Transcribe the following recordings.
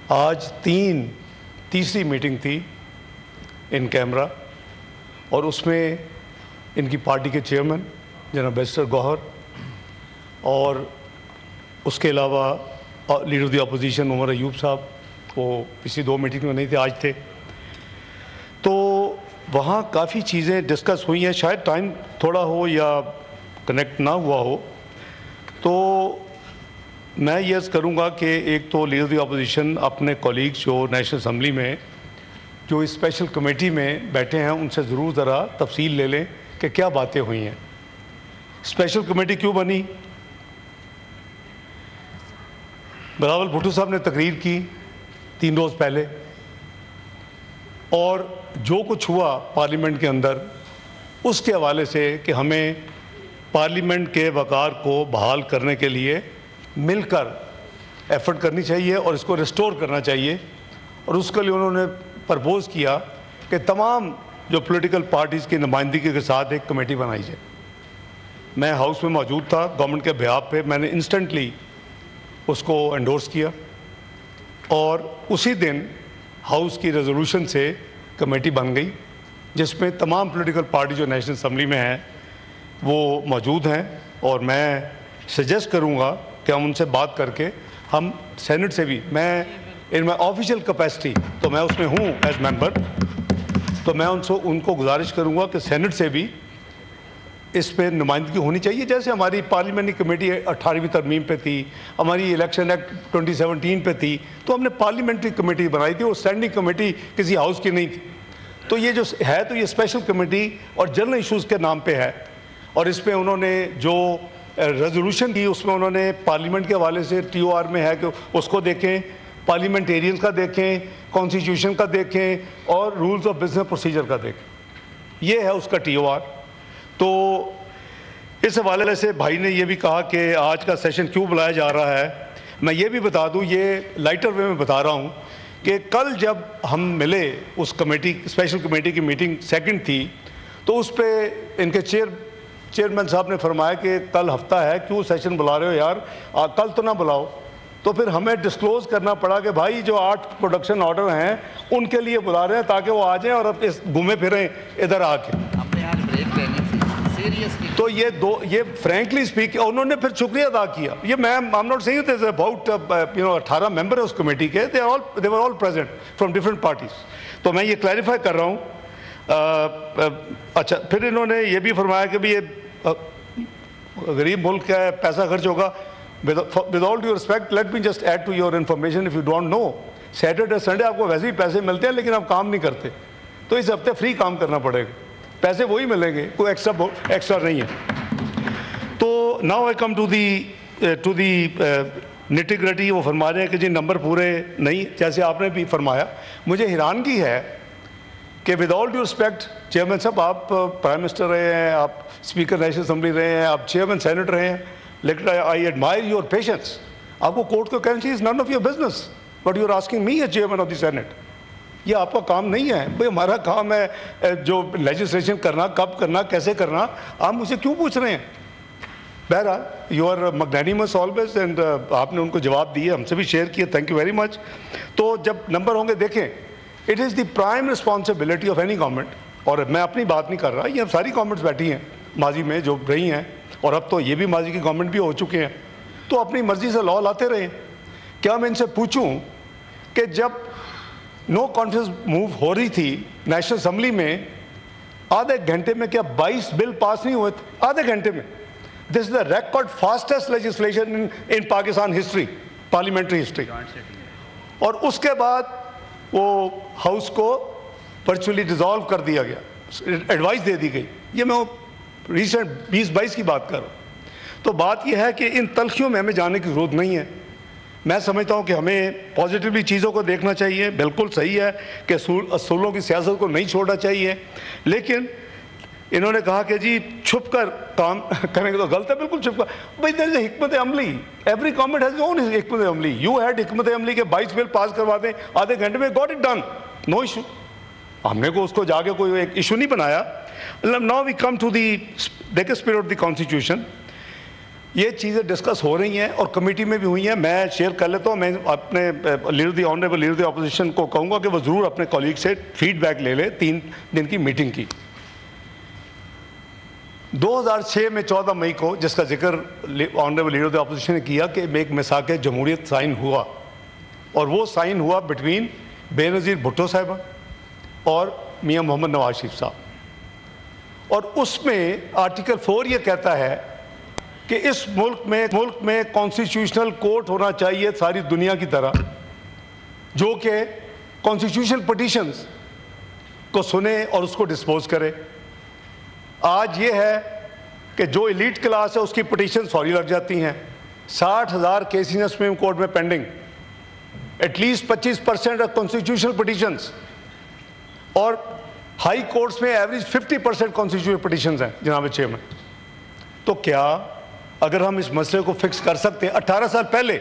آج تیسری میٹنگ تھی ان کیمرہ، اور اس میں ان کی پارٹی کے چیئرمین جناب بیرسٹر گوہر اور اس کے علاوہ لیڈر دی اپوزیشن عمر ایوب صاحب، وہ پچھلی 2 میٹنگ میں نہیں تھے، آج تھے. تو وہاں کافی چیزیں ڈسکس ہوئی ہیں. شاید ٹائم تھوڑا ہو یا کنیکٹ نہ ہوا ہو، تو میں یہ عرض کروں گا کہ ایک تو لیڈر دی اپوزیشن اپنے کولیگز جو نیشنل اسمبلی میں جو اسپیشل کمیٹی میں بیٹھے ہیں ان سے ضرور ذرا تفصیل لے لیں کہ کیا باتیں ہوئی ہیں. اسپیشل کمیٹی کیوں بنی؟ بلاول بھٹو صاحب نے تقریر کی 3 روز پہلے، اور جو کچھ ہوا پارلیمنٹ کے اندر اس کے حوالے سے کہ ہمیں پارلیمنٹ کے وقار کو بحال کرنے کے لیے مل کر ایفرٹ کرنی چاہیے اور اس کو ریسٹور کرنا چاہیے. اور اس کے لیے انہوں نے پرپوز کیا کہ تمام جو پولیٹیکل پارٹیز کی نمائندگی کے ساتھ ایک کمیٹی بنائی جائے. میں ہاؤس میں موجود تھا گورنمنٹ کے بہاف پہ، میں نے انسٹنٹلی اس کو انڈورس کیا، اور اسی دن ہاؤس کی ریزولوشن سے کمیٹی بن گئی جس میں تمام پولیٹیکل پارٹی جو نیشنل اسمبلی میں ہیں وہ موجود ہیں. اور میں سجیسٹ کروں گا کہ ہم ان سے بات کر کے ہم سینٹ سے بھی، میں ان میں آفیشیل کیپیسٹی تو میں اس میں ہوں ایز ممبر، تو میں ان کو گزارش کروں گا کہ سینٹ سے بھی اس پہ نمائندگی ہونی چاہیے. جیسے ہماری پارلیمنٹری کمیٹی 18ویں ترمیم پہ تھی، ہماری الیکشن ایکٹ 2017 پہ تھی، تو ہم نے پارلیمنٹری کمیٹی بنائی تھی، وہ اسٹینڈنگ کمیٹی کسی ہاؤس کی نہیں تھی. تو یہ جو ہے تو یہ اسپیشل کمیٹی اور جنرل ایشوز کے نام پہ ہے. اور اس پہ انہوں نے جو ریزولوشن کی اس میں انہوں نے پارلیمنٹ کے حوالے سے TOR میں ہے کہ اس کو دیکھیں، پارلیمنٹیرینز کا دیکھیں، کانسٹیٹیوشن کا دیکھیں، اور رولز آف بزنس پروسیجر کا دیکھیں. یہ ہے اس کا TOR. تو اس حوالے سے بھائی نے یہ بھی کہا کہ آج کا سیشن کیوں بلایا جا رہا ہے. میں یہ بھی بتا دوں، یہ لائٹر وے میں بتا رہا ہوں کہ کل جب ہم ملے اس کمیٹی اسپیشل کمیٹی کی میٹنگ 2nd تھی، تو اس پہ ان کے چیئرمین صاحب نے فرمایا کہ کل ہفتہ ہے، کیوں سیشن بلا رہے ہو یار، کل تو نہ بلاؤ. تو پھر ہمیں ڈسکلوز کرنا پڑا کہ بھائی جو 8 پروڈکشن آرڈر ہیں ان کے لیے بلا رہے ہیں تاکہ وہ آ جائیں اور اب اس گھومے پھریں ادھر آ کے. تو یہ فرینکلی اسپیک انہوں نے پھر شکریہ ادا کیا. یہ میں I'm not saying there's about 18 member اس کمیٹی کے، they were all present from different parties. تو میں یہ کلیریفائی کر رہا ہوں. اچھا، پھر انہوں نے یہ بھی فرمایا کہ بھی یہ غریب ملک ہے، پیسہ خرچ ہوگا. with all due respect let me just add to your information if you don't know, Saturday Sunday آپ کو ویسے ہی پیسے ملتے ہیں لیکن آپ کام نہیں کرتے، تو اس ہفتے فری کام کرنا پڑے گا، پیسے وہی ملیں گے، کوئی ایکسٹرا نہیں ہے. تو now I come to the integrity. وہ فرما رہے ہیں کہ جی نمبر پورے نہیں، جیسے آپ نے بھی فرمایا. مجھے حیرانگی ہے کہ with all due respect chairman صاحب، آپ پرائم منسٹر رہے ہیں، آپ اسپیکر نیشنل اسمبلی رہے ہیں، آپ چیئرمین سینٹ رہے ہیں، لیکن آئی ایڈمائر یور پیشنس. آپ کو کورٹ کو کہنا چاہیے is none of your business but you are asking me as chairman of the senate. یہ آپ کا کام نہیں ہے بھائی، ہمارا کام ہے جو لیجسلیشن کرنا، کب کرنا، کیسے کرنا. آپ مجھے کیوں پوچھ رہے ہیں؟ بہرحال یو آر میگنانیمس آلویز، اینڈ آپ نے ان کو جواب دیے، ہم سے بھی شیئر کیے، تھینک یو ویری مچ. تو جب نمبر ہوں گے، دیکھیں it is the prime responsibility of any government, اور میں اپنی بات نہیں کر رہا، یہ ساری گورنمنٹس بیٹھی ہیں ماضی میں جو رہی ہیں، اور اب تو یہ بھی ماضی کی گورنمنٹ بھی ہو چکے ہیں، تو اپنی مرضی سے لا لاتے رہے. کیا میں ان سے پوچھوں کہ جب نو کانفیڈنس موو ہو رہی تھی نیشنل اسمبلی میں، آدھے گھنٹے میں کیا 22 بل پاس نہیں ہوئے تھے؟ آدھے گھنٹے میں. This is the record fastest legislation in Pakistan history, parliamentary history. اور اس کے بعد وہ ہاؤس کو ورچولی ڈیزالو کر دیا گیا، ایڈوائس دے دی گئی. یہ میں ریسنٹ 2022 کی بات کر رہا ہوں. تو بات یہ ہے کہ ان تلخیوں میں ہمیں جانے کی ضرورت نہیں ہے. میں سمجھتا ہوں کہ ہمیں پازیٹیولی چیزوں کو دیکھنا چاہیے. بالکل صحیح ہے کہ اصولوں کی سیاست کو نہیں چھوڑنا چاہیے، لیکن انہوں نے کہا کہ جی چھپ کر کام کریں گے تو غلط ہے. بالکل چھپ کر بھائی، دیر از اے حکمت عملی. ایوری گورنمنٹ ہیز اون حکمت عملی. یو ہیڈ حکمت عملی کے 22 بل پاس کروا دیں آدھے گھنٹے میں، got it done, no issue. ہم نے کو اس کو جا کے کوئی ایک ایشو نہیں بنایا. Now we come to the spirit of the constitution. یہ چیزیں ڈسکس ہو رہی ہیں اور کمیٹی میں بھی ہوئی ہیں. میں شیئر کر لیتا ہوں. میں اپنے آنریبل لیڈر دی اپوزیشن کو کہوں گا کہ وہ ضرور اپنے کولیگ سے فیڈ بیک لے لے. 3 دن کی میٹنگ کی 2006 میں 14 مئی کو, جس کا ذکر آنریبل لیڈر دی اپوزیشن نے کیا کہ ایک میثاق جمہوریت سائن ہوا, اور وہ سائن ہوا بٹوین بے نظیر بھٹو صاحبہ اور میاں محمد نواز شریف صاحب. اور اس میں آرٹیکل 4 یہ کہتا ہے کہ اس ملک میں کانسٹیٹیوشنل کورٹ ہونا چاہیے ساری دنیا کی طرح, جو کہ کانسٹیٹیوشنل پٹیشنز کو سنے اور اس کو ڈسپوز کرے. آج یہ ہے کہ جو ایلیٹ کلاس ہے اس کی پٹیشنز فوری لگ جاتی ہیں. 60,000 کیسز ہیں سپریم کورٹ میں pending, at least 25% of constitutional petitions, اور ہائی کورٹس میں ایوریج 50% کانسٹیٹیوشنل پٹیشنز ہیں جناب چیئرمین. تو کیا اگر ہم اس مسئلے کو فکس کر سکتے ہیں 18 سال پہلے,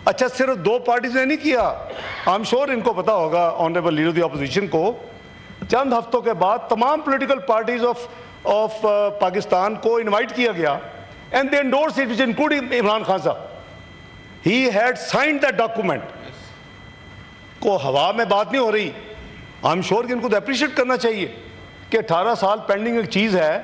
اچھا صرف 2 پارٹیز نے نہیں کیا, آئی ایم شور ان کو پتا ہوگا آنریبل لیڈر دی اپوزیشن کو, چند ہفتوں کے بعد تمام پولیٹیکل پارٹیز آف پاکستان کو انوائٹ کیا گیا, and they endorse it, including Imran Khan sahab. He had signed that document. کو ہوا میں بات نہیں ہو رہی. آئی ایم شور کہ ان کو تو اپریشیٹ کرنا چاہیے کہ 18 سال پینڈنگ ایک چیز ہے.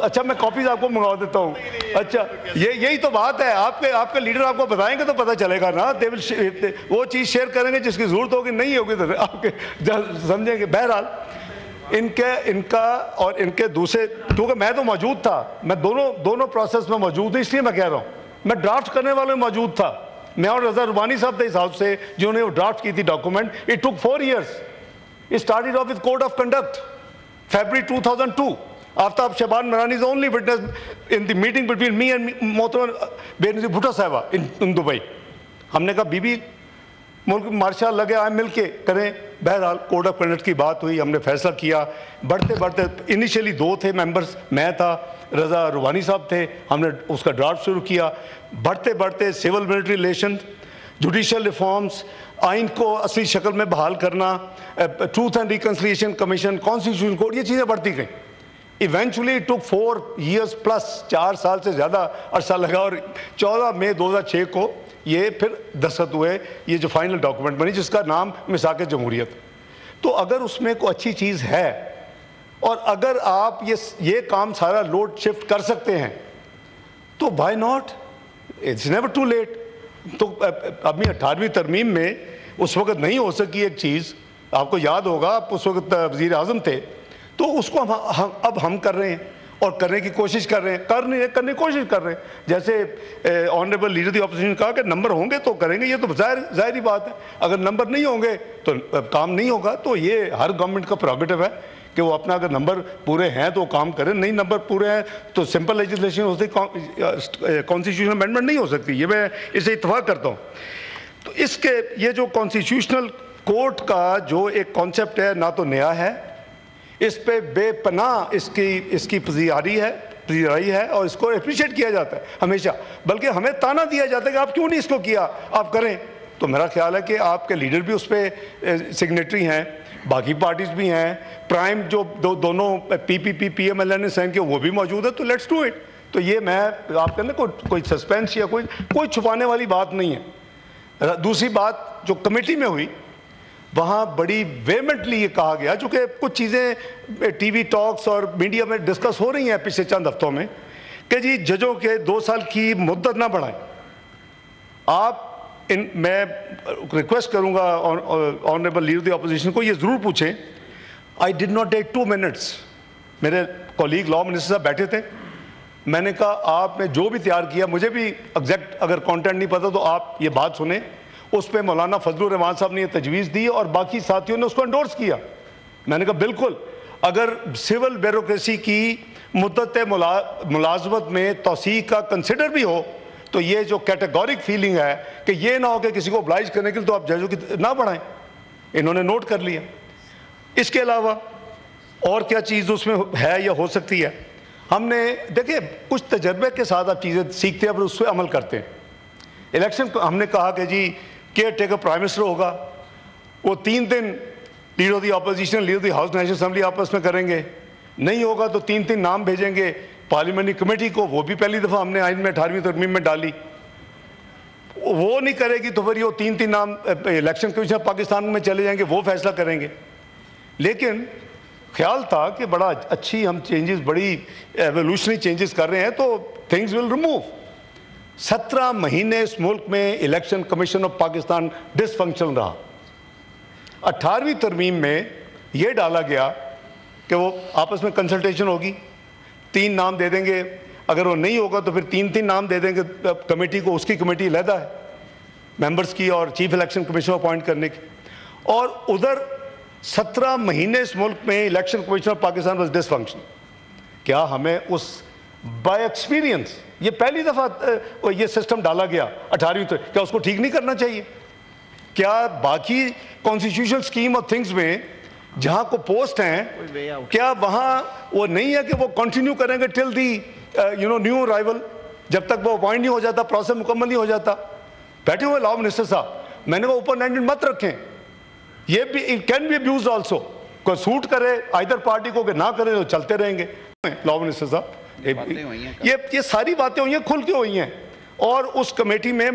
اچھا میں کاپیز آپ کو منگوا دیتا ہوں. اچھا یہی تو بات ہے, آپ کے لیڈر آپ کو بتائیں گے تو پتہ چلے گا نا. وہ چیز شیئر کریں گے جس کی ضرورت ہوگی, نہیں ہوگی تو آپ کے سمجھیں گے. بہرحال ان کا اور ان کے دوسرے, کیونکہ میں تو موجود تھا, میں دونوں پروسیس میں موجود ہوں, اس لیے میں کہہ رہا ہوں. میں ڈرافٹ کرنے والوں میں موجود تھا, میں اور رضا ربانی صاحب تھے اس ہاؤس سے جنہوں نے وہ ڈرافٹ کی تھی document. It took 4 years. It started off with code of conduct, February 2002. Aftab Shaban Mirani is the only witness in the meeting between me and محترم بے نظیر بھٹو صاحبہ in دبئی. ہم نے کہا بی بی ملک مارشاء لگے آئے مل کے کریں. بہرحال کوڈ آف کنڈکٹ کی بات ہوئی, ہم نے فیصلہ کیا. بڑھتے انیشیلی 2 تھے ممبرز, میں تھا, رضا روحانی صاحب تھے. ہم نے اس کا ڈرافٹ شروع کیا. بڑھتے civil military relation, judicial reforms, آئین کو اصلی شکل میں بحال کرنا, truth and reconciliation commission, constitution code, یہ چیزیں بڑھتی گئیں. ایونچولی ٹک 4 years پلس, 4 سال سے زیادہ عرصہ لگا, اور 14 مئی 2006 کو یہ پھر دستخط ہوئے, یہ جو فائنل ڈاکومنٹ بنی جس کا نام میثاق جمہوریت. تو اگر اس میں کوئی اچھی چیز ہے, اور اگر آپ یہ کام سارا لوڈ شفٹ کر سکتے ہیں, تو why not, it's never too late. تو اپنی 18ویں ترمیم میں اس وقت نہیں ہو سکی ایک چیز, آپ کو یاد ہوگا آپ اس وقت وزیر اعظم تھے, تو اس کو اب ہم کر رہے ہیں اور کرنے کی کوشش کر رہے ہیں, کرنے کی کوشش کر رہے ہیں. جیسے آنریبل لیڈر دی اپوزیشن نے کہا کہ نمبر ہوں گے تو کریں گے, یہ تو ظاہری بات ہے. اگر نمبر نہیں ہوں گے تو کام نہیں ہوگا. تو یہ ہر گورنمنٹ کا پروگیٹو ہے کہ وہ اپنا اگر نمبر پورے ہیں تو کام کریں, نہیں نمبر پورے ہیں تو سمپل لیجسلیشن ہو سکتی, کانسٹیٹیوشنل امینڈمنٹ نہیں ہو سکتی. یہ میں اسے اتفاق کرتا ہوں. تو اس کے یہ جو کانسٹیٹیوشنل کورٹ کا جو ایک کانسیپٹ ہے, نہ تو نیا ہے, اس پہ بے پناہ اس کی پذیرائی ہے, اور اس کو اپریشیٹ کیا جاتا ہے ہمیشہ, بلکہ ہمیں تانا دیا جاتا ہے کہ آپ کیوں نہیں اس کو کیا, آپ کریں. تو میرا خیال ہے کہ آپ کے لیڈر بھی اس پہ سگنیٹری ہیں, باقی پارٹیز بھی ہیں, پرائم جو دونوں پی پی ایم ایل این نے سائن کیا وہ بھی موجود ہے. تو لیٹس ڈو اٹ. تو یہ میں آپ کے اندر کوئی سسپینس یا کوئی چھپانے والی بات نہیں ہے. دوسری بات جو کمیٹی میں ہوئی, وہاں بڑی ویمنٹلی یہ کہا گیا, چونکہ کچھ چیزیں ٹی وی ٹاکس اور میڈیا میں ڈسکس ہو رہی ہیں پچھلے چند ہفتوں میں, کہ جی ججوں کے 2 سال کی مدت نہ بڑھائیں. میں ریکویسٹ کروں گا آنریبل لیڈر دی اپوزیشن کو یہ ضرور پوچھیں. آئی ڈڈ ناٹ ٹیک 2 minutes. میرے کولیگ لا منسٹر صاحب بیٹھے تھے, میں نے کہا آپ نے جو بھی تیار کیا, مجھے بھی ایگزیکٹ اگر کانٹینٹ نہیں پتا تو آپ یہ بات سنیں. اس پہ مولانا فضل الرحمان صاحب نے یہ تجویز دی اور باقی ساتھیوں نے اس کو انڈورس کیا. میں نے کہا بالکل, اگر سول بیوروکریسی کی مدت ملازمت میں توسیع کا کنسیڈر بھی ہو, تو یہ جو کیٹیگورک فیلنگ ہے کہ یہ نہ ہو کہ کسی کو oblige کرنے کے لیے تو آپ ججوں کی نہ بڑھائیں, انہوں نے نوٹ کر لیا. اس کے علاوہ اور کیا چیز اس میں ہے یا ہو سکتی ہے, ہم نے دیکھیں کچھ تجربے کے ساتھ آپ چیزیں سیکھتے ہیں اور اس پہ عمل کرتے ہیں. الیکشن ہم نے کہا کہ جی کیئر ٹیکر پرائم منسٹر ہوگا, وہ 3 دن leader the opposition leader the house national assembly آپس میں کریں گے, نہیں ہوگا تو 3 نام بھیجیں گے, پارلیمنٹری کمیٹی کو، وہ بھی پہلی دفعہ ہم نے آئین میں 18ویں ترمیم میں ڈالی. وہ نہیں کرے گی تو پھر یہ 3 نام الیکشن کمیشن پاکستان میں چلے جائیں گے، وہ فیصلہ کریں گے. لیکن خیال تھا کہ بڑا اچھی ہم چینجز، بڑی ایولیوشنری چینجز کر رہے ہیں تو تھنگز ول ریموو. 17 مہینے اس ملک میں election commission of Pakistan dysfunction رہا. 18ویں ترمیم میں یہ ڈالا گیا کہ وہ آپس میں کنسلٹیشن ہوگی، 3 نام دے دیں گے، اگر وہ نہیں ہوگا تو پھر 3 نام دے دیں گے کمیٹی کو. اس کی کمیٹی علیحدہ ہے ممبرز کی اور چیف الیکشن کمیشن اپوائنٹ کرنے کی. اور ادھر 17 مہینے اس ملک میں election commission of Pakistan was dysfunction. کیا ہمیں اس بائی ایکسپیرینس، یہ پہلی دفعہ یہ سسٹم ڈالا گیا 18ویں تک، کیا اس کو ٹھیک نہیں کرنا چاہیے؟ کیا باقی کانسٹیٹیوشنل سکیم اور تھنگز میں جہاں کو پوسٹ ہیں، کیا وہاں وہ نہیں ہے کہ وہ کنٹینیو کریں گے ٹل دی نیو ارائیول، جب تک وہ اپوائنٹ نہیں ہو جاتا، پروسیس مکمل نہیں ہو جاتا؟ بیٹھے ہوئے لاء منسٹر صاحب، میں نے کہا اوپن ہینڈڈ مت رکھیں. یہ بھی it can be abused also. کوئی سوٹ کرے آئدر پارٹی کو کہ نہ کرے تو چلتے رہیں گے. لاء منسٹر صاحب یہ ساری باتیں ہوئی ہیں، کھل کے ہوئی ہیں. اور اس کمیٹی میں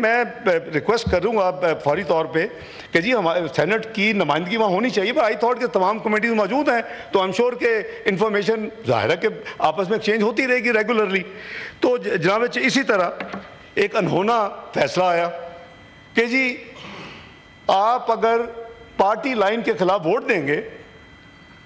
ریکویسٹ کروں گا فوری طور پہ کہ جی ہمارے سینٹ کی نمائندگی وہاں ہونی چاہیے. بٹ آئی تھاٹ کہ تمام کمیٹیز موجود ہیں تو ایم شور کہ انفارمیشن ظاہر ہے کہ آپس میں ایکسچینج ہوتی رہے گی ریگولرلی. تو جناب اسی طرح ایک انہونا فیصلہ آیا کہ جی آپ اگر پارٹی لائن کے خلاف ووٹ دیں گے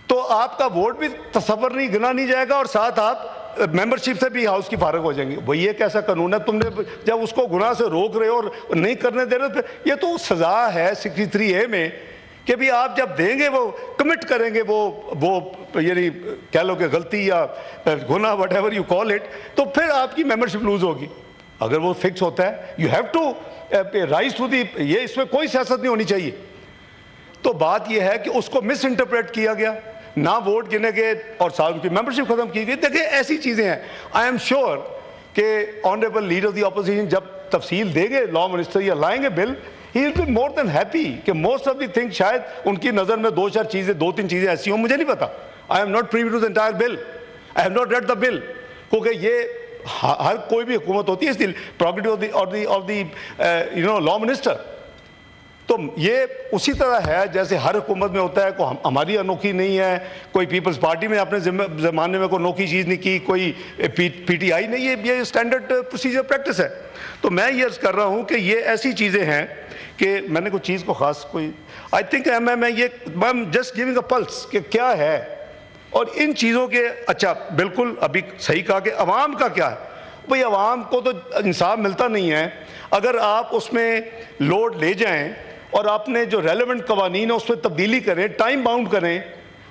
تو آپ کا ووٹ بھی تصور نہیں گنا نہیں جائے گا اور ساتھ آپ ممبرشپ سے بھی ہاؤس کی فارغ ہو جائیں گے. بھئی یہ کیسا قانون ہے؟ تم نے جب اس کو گناہ سے روک رہے ہو اور نہیں کرنے دے رہے، یہ تو سزا ہے 63A میں کہ بھی آپ جب دیں گے وہ کمٹ کریں گے وہ یعنی کہہ لو کہ غلطی یا گناہ what ever you call it, تو پھر آپ کی ممبرشپ لوز ہوگی. اگر وہ فکس ہوتا ہے you have to rise to the, یہ اس میں کوئی سیاست نہیں ہونی چاہیے. تو بات یہ ہے کہ اس کو مس انٹرپریٹ کیا گیا، نہ ووٹ گنے گئے اور سال کی ممبرشپ ختم کی گئی. دیکھیں ایسی چیزیں ہیں. آئی ایم شیور کہ honourable leader of the opposition جب تفصیل دیں گے لاء منسٹر یا لائیں گے bill, he will be more than happy کہ موسٹ آف دی تھنگ شاید ان کی نظر میں 2-3 چیزیں ایسی ہوں، مجھے نہیں پتا. I am not privy to the entire bill, I have not read the bill. کیونکہ یہ ہر کوئی بھی حکومت ہوتی ہے اس the prerogative of the law minister. تو یہ اسی طرح ہے جیسے ہر حکومت میں ہوتا ہے. کوئی ہماری انوکھی نہیں ہے، کوئی پیپلز پارٹی میں اپنے زمانے میں کوئی انوکھی چیز نہیں کی، کوئی پی ٹی آئی نہیں، یہ اسٹینڈرڈ پروسیجر پریکٹس ہے. تو میں یہ عرض کر رہا ہوں کہ یہ ایسی چیزیں ہیں کہ میں نے کوئی چیز کو خاص کوئی آئی تھنک میں جسٹ گیونگ اے پلس کہ کیا ہے اور ان چیزوں کے. اچھا بالکل ابھی صحیح کہا کہ عوام کا کیا ہے. بھئی عوام کو تو انصاف ملتا نہیں ہے اگر آپ اس میں لوڈ لے جائیں اور آپ نے جو ریلیونٹ قوانین ہے اس پہ تبدیلی کریں، ٹائم باؤنڈ کریں.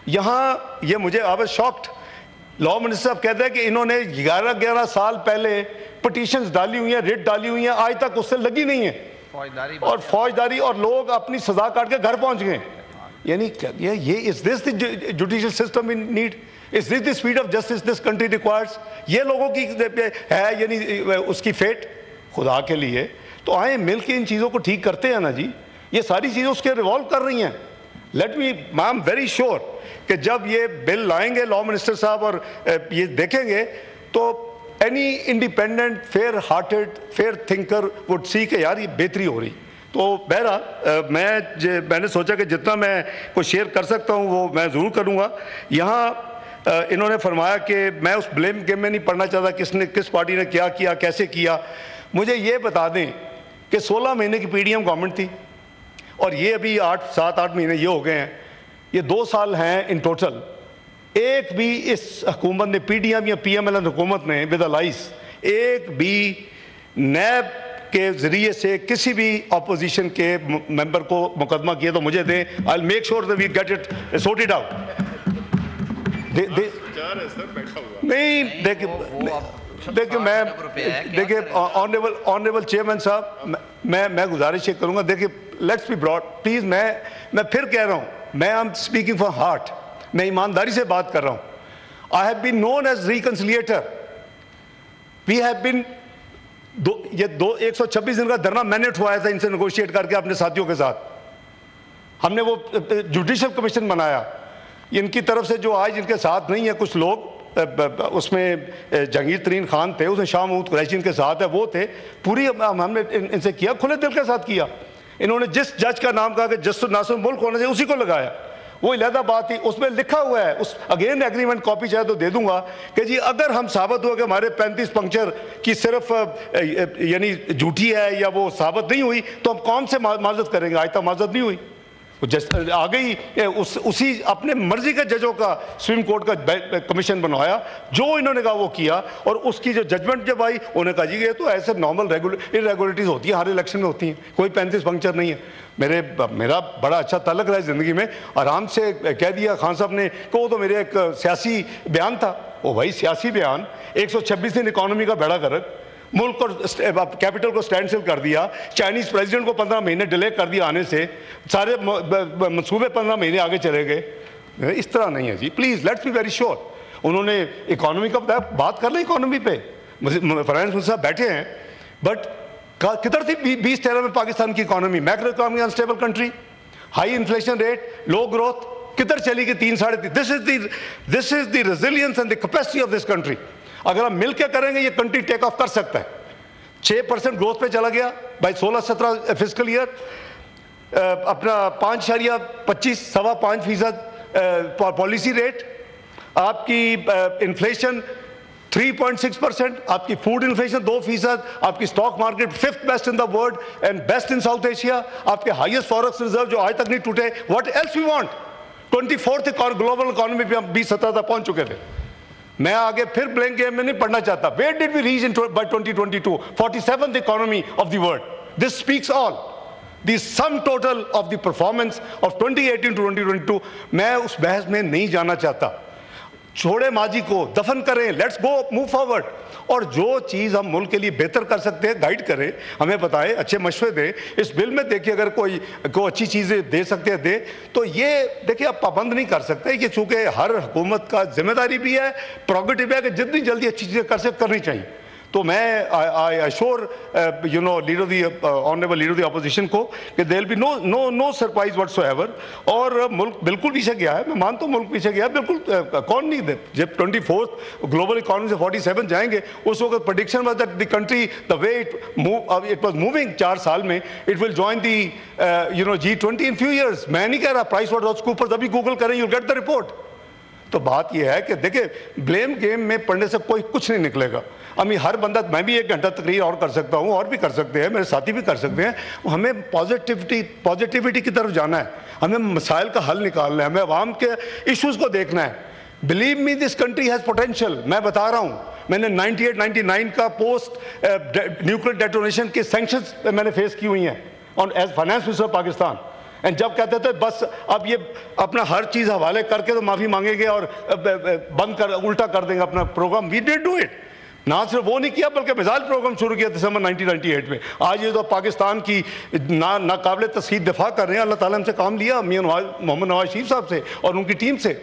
یہاں یہ مجھے I was shocked, law minister صاحب کہتے ہیں کہ انہوں نے 11 سال پہلے پٹیشنز ڈالی ہوئی ہیں، ریٹ ڈالی ہوئی ہیں، آج تک اس سے لگی نہیں ہیں اور فوجداری اور لوگ اپنی سزا کاٹ کے گھر پہنچ گئے. یعنی یہ is this the judicial system in need? Is this the speed of justice this country requires? یہ لوگوں کی ہے یعنی اس کی فیٹ؟ خدا کے لیے تو آئیں مل کے ان چیزوں کو ٹھیک کرتے ہیں نا جی. یہ ساری چیزیں اس کے ریوالو کر رہی ہیں. Let me I am very sure کہ جب یہ بل لائیں گے لاء منسٹر صاحب اور یہ دیکھیں گے تو any independent fair hearted fair thinker would see کہ یار یہ بہتری ہو رہی. تو بہرحال میں نے سوچا کہ جتنا میں کوئی شیئر کر سکتا ہوں وہ میں ضرور کروں گا. یہاں انہوں نے فرمایا کہ میں اس بلیم گیم میں نہیں پڑھنا چاہتا کس پارٹی نے کیا کیا کیسے کیا. مجھے یہ بتا دیں کہ 16 مہینے کی پی ڈی ایم گورنمنٹ تھی اور یہ ابھی 7-8 مہینے یہ ہو گئے ہیں، یہ 2 سال ہیں ان ٹوٹل. ایک بھی اس حکومت نے پی ڈی ایم یا پی ایم ایل این حکومت نے ود لائس ایک بھی نیب کے ذریعے سے کسی بھی اپوزیشن کے ممبر کو مقدمہ کیا تو مجھے دیں. I'll make sure that we get it sorted out. نہیں دیکھیں دیکھیں آنریبل چیئرمین صاحب میں گزارش یہ کروں گا. دیکھیں لیٹس بی براڈ پلیز. میں پھر کہہ رہا ہوں، میں ایم اسپیکنگ فار ہارٹ، میں ایمانداری سے بات کر رہا ہوں. I have been known as reconciliator. We have been 126 دن کا دھرنا میں نے اٹھوایا تھا ان سے نیگوشیٹ کر کے اپنے ساتھیوں کے ساتھ. ہم نے وہ جوڈیشل کمیشن بنایا. ان کی طرف سے جو آج ان کے ساتھ نہیں ہیں کچھ لوگ اس میں جہانگیر ترین خان تھے, اس میں شاہ محمود قریشی ان کے ساتھ ہے, وہ تھے, پوری ہم نے ان سے کیا, کھلے دل کے ساتھ کیا. انہوں نے جس جج کا نام کہا کہ جسٹس ناصر ملک ہونا چاہیے اسی کو لگایا. وہ علیحدہ بات تھی, اس میں لکھا ہوا ہے, اس اگین ایگریمنٹ کاپی چاہے تو دے دوں گا کہ جی اگر ہم ثابت ہوا کہ ہمارے 35 پنکچر کی صرف یعنی جھوٹی ہے یا وہ ثابت نہیں ہوئی تو ہم کون سے معذرت کریں گے. آج تک معذرت نہیں ہوئی, آ گئی اسی اپنے مرضی کے ججوں کا سپریم کورٹ کا کمیشن بنوایا, جو انہوں نے کہا وہ کیا, اور اس کی جو ججمنٹ جب آئی انہوں نے کہا جی یہ تو ایسے نارمل irregularities ہوتی ہیں, ہر الیکشن میں ہوتی ہیں, کوئی 35 پنکچر نہیں ہے. میرا بڑا اچھا تعلق رہا ہے زندگی میں, آرام سے کہہ دیا خان صاحب نے کہ وہ تو میرے ایک سیاسی بیان تھا. وہ بھائی سیاسی بیان, 126 دن اکانومی کا بیڑا گرک, ملک کو کیپٹل کو سٹینڈ سل کر دیا, چائنیز پریزیڈنٹ کو 15 مہینے ڈیلے کر دیا آنے سے, سارے منصوبے 15 مہینے آگے چلے گئے. اس طرح نہیں ہے جی, please let's be very sure. انہوں نے اکانومی کا بتایا, بات کر لیں اکانومی پہ, فائنانس منسٹر صاحب بیٹھے ہیں, بٹ کدھر تھی 2013 میں پاکستان کی economy? Macro economy unstable country, high inflation rate, low growth, کدھر چلی گئی 3 ساڑھے 3. This is the resilience and the capacity of this country. اگر ہم مل کے کریں گے یہ کنٹری ٹیک آف کر سکتا ہے. 6% گروتھ پہ چلا گیا بائی 16-17 فسکل ایئر, اپنا 5.25 5.25% پالیسی ریٹ, آپ کی انفلیشن 3.6%, آپ کی فوڈ انفلیشن 2%, آپ کی stock market 5th best in the world and best in South Asia, آپ کے ہائیسٹ فارکس ریزرو جو آج تک نہیں ٹوٹے. What else we want? 24th global economy پہ ہم 2017 تک پہنچ چکے تھے. میں آگے پھر بلینک گیم میں نہیں پڑھنا چاہتا. Where did we reach by 2022? 47th economy of the world. This speaks all. The sum total of the performance of 2018 to 2022, میں اس بحث میں نہیں جانا چاہتا. چھوڑے ماضی کو, دفن کریں, لیٹس گو موو فارورڈ. اور جو چیز ہم ملک کے لیے بہتر کر سکتے ہیں گائیڈ کریں, ہمیں بتائیں, اچھے مشورے دیں. اس بل میں دیکھیے اگر کوئی اچھی چیزیں دے سکتے ہیں دے, تو یہ دیکھیے آپ پابند نہیں کر سکتے. یہ چونکہ ہر حکومت کا ذمہ داری بھی ہے, پروگیٹو ہے کہ جتنی جلدی اچھی چیزیں کر سکتے کرنی چاہیے. تو میں I assure honorable leader of the opposition کو کہ there will be no surprise whatsoever. اور ملک بالکل پیچھے گیا ہے, میں مانتا ہوں ملک پیچھے گیا ہے بالکل. کون نہیں دے, جب 24th گلوبل اکانومی سے 47 جائیں گے, اس وقت prediction was that the country the way it was moving 4 سال میں, it will join the G20 in few years. میں نہیں کہہ رہا پرائس واٹر کوپرز, ابھی گوگل کریں you'll get the report. تو بات یہ ہے کہ دیکھیں بلیم گیم میں پڑھنے سے کوئی کچھ نہیں نکلے گا. امی ہر بندہ, میں بھی 1 گھنٹہ تقریر اور کر سکتا ہوں, اور بھی کر سکتے ہیں, میرے ساتھی بھی کر سکتے ہیں. ہمیں پازیٹیوٹی کی طرف جانا ہے, ہمیں مسائل کا حل نکالنا ہے, ہمیں عوام کے ایشوز کو دیکھنا ہے. Believe me this country has potential. میں بتا رہا ہوں, میں نے 98-99 کا پوسٹ نیوکلیر ڈیٹونیشن کے سینکشنز میں نے فیس کی ہوئی ہیں as finance minister of Pakistan. جب کہتے تھے بس اب یہ اپنا ہر چیز حوالے کر کے تو معافی مانگیں گے اور بند کر الٹا کر دیں گے اپنا پروگرام, وی ڈڈ ڈو اٹ. نہ صرف وہ نہیں کیا بلکہ مثال پروگرام شروع کیا دسمبر 1998 میں. آج یہ تو پاکستان کی ناقابل تسخیر دفاع کر رہے ہیں. اللہ تعالیٰ ہم سے کام لیا میاں محمد نواز شریف صاحب سے اور ان کی ٹیم سے.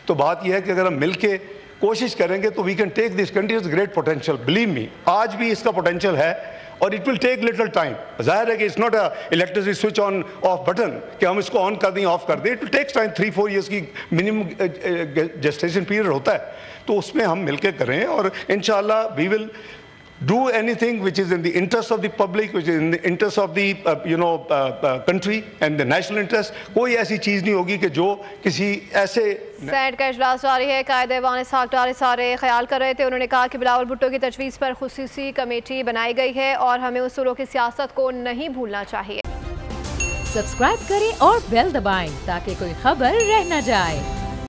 تو بات یہ ہے کہ اگر ہم مل کے کوشش کریں گے تو we can take this country is great potential. Believe me, آج بھی اس کا پوٹینشیل ہے اور it will take little time. ظاہر ہے کہ it's not electricity switch on off button کہ ہم اس کو آن کر دیں آف کر دیں. It will take time, 3-4 years کی منیمم جسٹیشن پیریڈ ہوتا ہے. تو اس میں ہم مل کے کریں اور انشاءاللہ وی ول do anything which is in the interest of the public, which is in the interest of the country and the national interest. کوئی ایسی چیز نہیں ہوگی کہ جو کسی ایسے. سینٹ کا اجلاس جاری ہے, قائد ایوان اسحاق ڈار سارے خیال کر رہے تھے. انہوں نے کہا کہ بلاول بھٹو کی تجویز پر خصوصی کمیٹی بنائی گئی ہے اور ہمیں اصولوں کی سیاست کو نہیں بھولنا چاہیے. سبسکرائب کریں اور بیل دبائیں تاکہ کوئی خبر رہ نہ جائے.